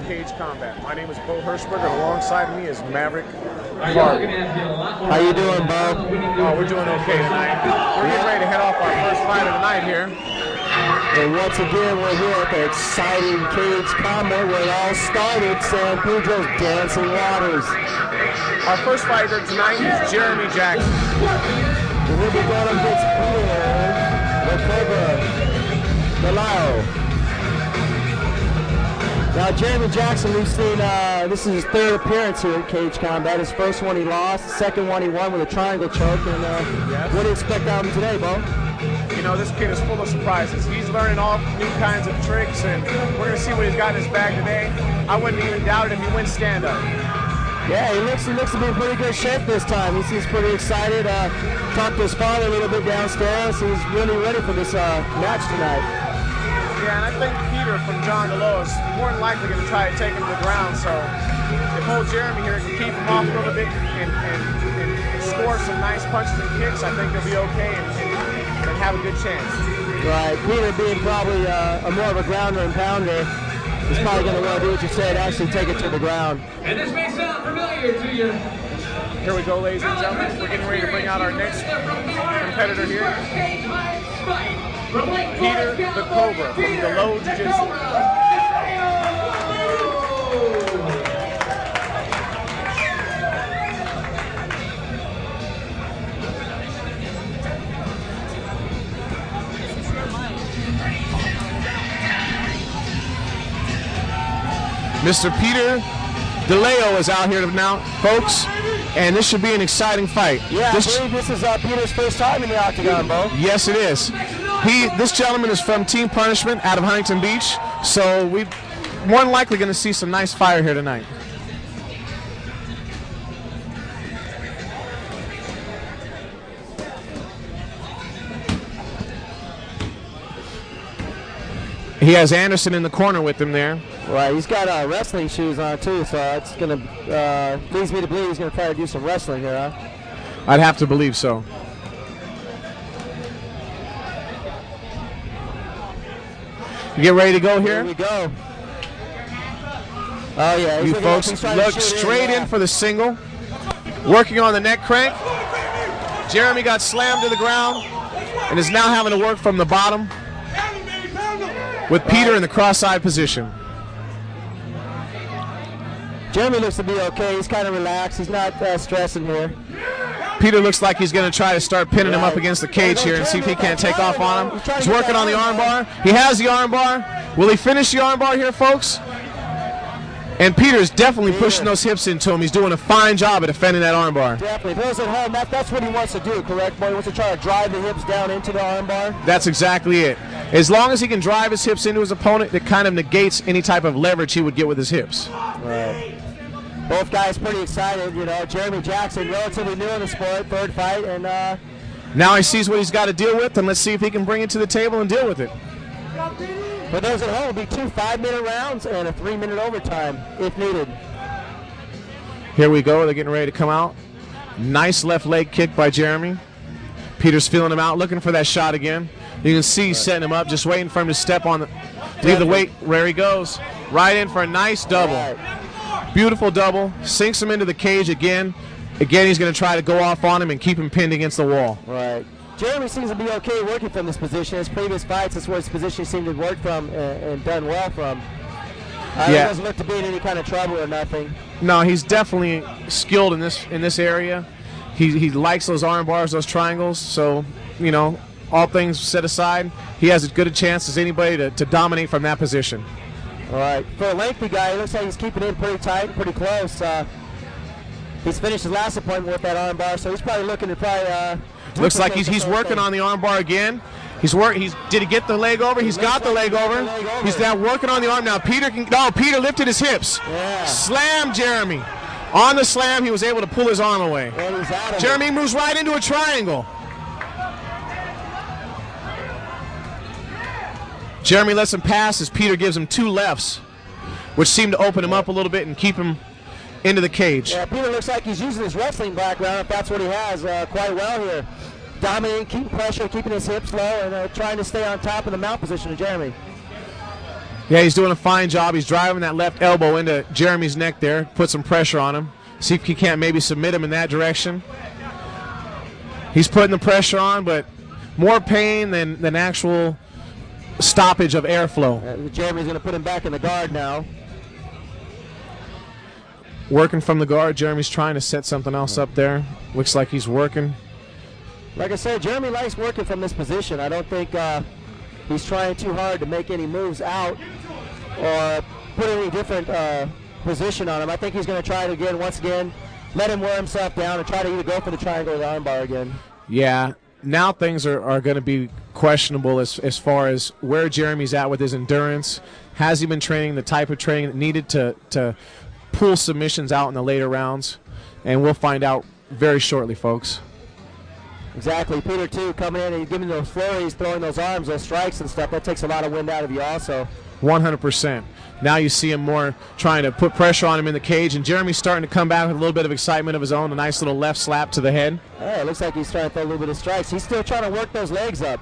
Cage Combat. My name is Bo Hirschberg, and alongside me is Maverick Clark. How you doing, Bo? Oh, we're doing okay tonight. We're getting ready to head off our first fight of the night here. And once again, we're here at the exciting Cage Combat where it all started, San Pedro's Dancing Waters. Our first fighter tonight is Jeremy Jackson. And we'll be going against Peter, thecobra, Delayo. Now, Jeremy Jackson, we've seen, this is his third appearance here at Cage Combat. His first one he lost, the second one he won with a triangle choke. And yes. What do you expect out of him today, Bo? You know, this kid is full of surprises. He's learning all new kinds of tricks, and we're going to see what he's got in his bag today. I wouldn't even doubt it if he wins stand-up. Yeah, he looks to be in pretty good shape this time. He seems pretty excited. Talked to his father a little bit downstairs. He's really ready for this match tonight. Yeah, and I think Peter from John Delayo is more than likely going to try to take him to the ground. So if old Jeremy here can keep him off a little bit and score some nice punches and kicks, I think they'll be okay and have a good chance. Right, Peter being probably more of a grounder and pounder, he's probably going to want to do what you said, actually take it to the ground. And this may sound familiar to you. Here we go, ladies and gentlemen. We're getting ready to bring out our next competitor here. Peter the Cobra from Delayo Jiu-Jitsu. Mr. Peter Delayo is out here now, folks, and this should be an exciting fight. Yeah, I believe this is Peter's first time in the octagon, Bo. Yes, it is. This gentleman is from Team Punishment out of Huntington Beach, so we're more than likely going to see some nice fire here tonight. He has Anderson in the corner with him there. Right, he's got wrestling shoes on too, so it's going to leads me to believe he's going to try to do some wrestling here, huh? I'd have to believe so. You get ready to go here? Here we go. Oh yeah, you folks look straight in for the single. Working on the neck crank. Jeremy got slammed to the ground and is now having to work from the bottom with Peter in the cross-eyed position. Jeremy looks to be okay. He's kind of relaxed. He's not stressing here. Peter looks like he's going to try to start pinning him up against the cage here and see if he can't take off on him. He's working on the armbar. He has the armbar. Will he finish the armbar here, folks? And Peter's definitely pushing those hips into him. He's doing a fine job at defending that armbar. Definitely. For those at home, that's what he wants to do, correct, boy? He wants to try to drive the hips down into the armbar. That's exactly it. As long as he can drive his hips into his opponent, it kind of negates any type of leverage he would get with his hips. Right. Both guys pretty excited, you know. Jeremy Jackson, relatively new in the sport, third fight, and now he sees what he's got to deal with, and let's see if he can bring it to the table and deal with it. For those at home, it'll be 2 5-minute rounds and a 3-minute overtime if needed. Here we go. They're getting ready to come out. Nice left leg kick by Jeremy. Peter's feeling him out, looking for that shot again. You can see he's setting him up, just waiting for him to step on the, leave the weight. There he goes. Right in for a nice double. Right. Beautiful double. Sinks him into the cage again. Again, he's going to try to go off on him and keep him pinned against the wall. Right. Jeremy seems to be okay working from this position. His previous fights, that's where his position seemed to work from and done well from. He doesn't look to be in any kind of trouble or nothing. No, he's definitely skilled in this area. He likes those arm bars, those triangles. So, you know, all things set aside, he has as good a chance as anybody to dominate from that position. All right. For a lengthy guy, it looks like he's keeping in pretty tight, pretty close. He's finished his last appointment with that arm bar, so he's probably looking to probably. Looks like he's working on the arm bar again. Did he get the leg over? He's got the leg over. He's now working on the arm. Now Peter Peter lifted his hips. Yeah. Slammed Jeremy. On the slam, he was able to pull his arm away. Jeremy moves right into a triangle. Jeremy lets him pass as Peter gives him 2 lefts, which seem to open him up a little bit and keep him into the cage. Yeah, Peter looks like he's using his wrestling background, if that's what he has, quite well here. Dominating, keeping pressure, keeping his hips low, and trying to stay on top of the mount position of Jeremy. Yeah, he's doing a fine job. He's driving that left elbow into Jeremy's neck there, put some pressure on him. See if he can't maybe submit him in that direction. He's putting the pressure on, but more pain than actual stoppage of airflow. Jeremy's going to put him back in the guard now. Working from the guard. Jeremy's trying to set something else up there. Looks like he's working. Like I said, Jeremy likes working from this position. I don't think he's trying too hard to make any moves out or put any different position on him. I think he's going to try to, once again, let him wear himself down and try to either go for the triangle or the armbar again. Yeah, now things are going to be questionable as far as where Jeremy's at with his endurance. Has he been training the type of training that needed to pull submissions out in the later rounds? And we'll find out very shortly, folks. Exactly. Peter, too, coming in and giving those flurries, throwing those arms, those strikes and stuff, that takes a lot of wind out of you also. 100%. Now you see him more trying to put pressure on him in the cage, and Jeremy's starting to come back with a little bit of excitement of his own, a nice little left slap to the head. Yeah, it looks like he's trying to throw a little bit of strikes. He's still trying to work those legs up.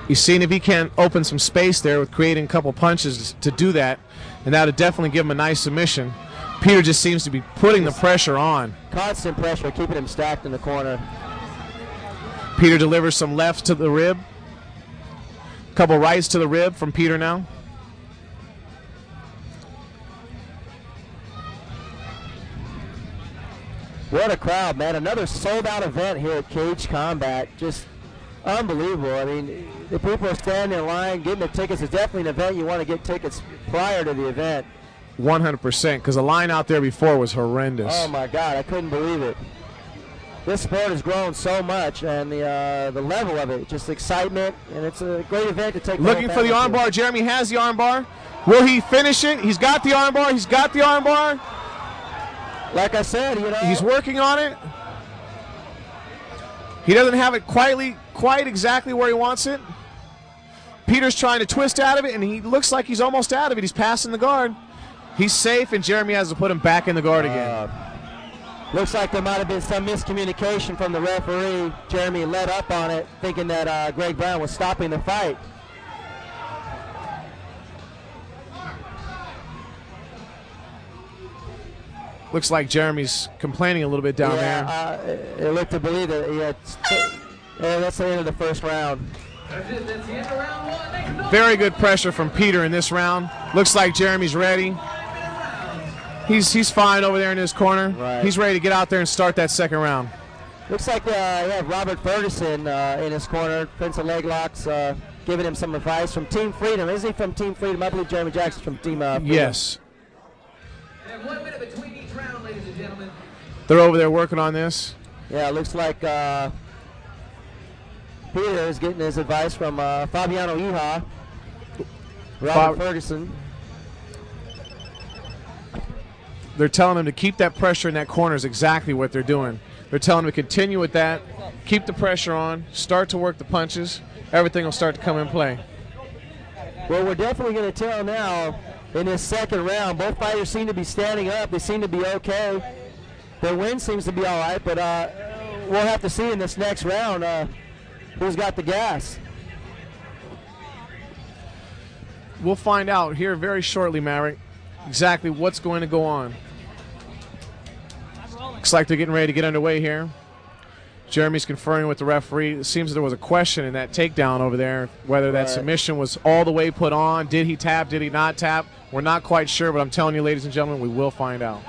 He's seeing if he can open some space there with creating a couple punches to do that, and that would definitely give him a nice submission. Peter just seems to be putting the pressure on. Constant pressure, keeping him stacked in the corner. Peter delivers some lefts to the rib. Couple rights to the rib from Peter now. What a crowd, man. Another sold-out event here at Cage Combat. Just unbelievable. I mean, the people are standing in line, getting the tickets. It's definitely an event you want to get tickets prior to the event. 100%, because the line out there before was horrendous. Oh, my God. I couldn't believe it. This sport has grown so much, and the level of it, just excitement, and it's a great event to take. Looking for the armbar. Jeremy has the armbar. Will he finish it? He's got the armbar. He's got the armbar. Like I said, he's working on it. He doesn't have it quite exactly where he wants it. Peter's trying to twist out of it, and he looks like he's almost out of it. He's passing the guard. He's safe, and Jeremy has to put him back in the guard again. Looks like there might have been some miscommunication from the referee. Jeremy let up on it, thinking that Greg Brown was stopping the fight. Looks like Jeremy's complaining a little bit down there. It looked to believe that that's the end of the first round. That's it. That's the end of round one. Very good pressure from Peter in this round. Looks like Jeremy's ready. He's fine over there in his corner. Right. He's ready to get out there and start that second round. Looks like you have Robert Ferguson in his corner, defensive leg locks, giving him some advice from Team Freedom. Is he from Team Freedom? I believe Jeremy Jackson's from Team Freedom. Yes. And 1 minute between each round, ladies and gentlemen. They're over there working on this. Yeah, it looks like Peter is getting his advice from Fabiano Iha, Robert Ferguson. They're telling him to keep that pressure in that corner is exactly what they're doing. They're telling him to continue with that, keep the pressure on, start to work the punches. Everything will start to come in play. Well, we're definitely going to tell now in this second round. Both fighters seem to be standing up. They seem to be okay. Their win seems to be all right, but we'll have to see in this next round who's got the gas. We'll find out here very shortly, Maverick, exactly what's going to go on. Looks like they're getting ready to get underway here. Jeremy's conferring with the referee. It seems there was a question in that takedown over there, whether that submission was all the way put on. Did he tap? Did he not tap? We're not quite sure, but I'm telling you, ladies and gentlemen, we will find out.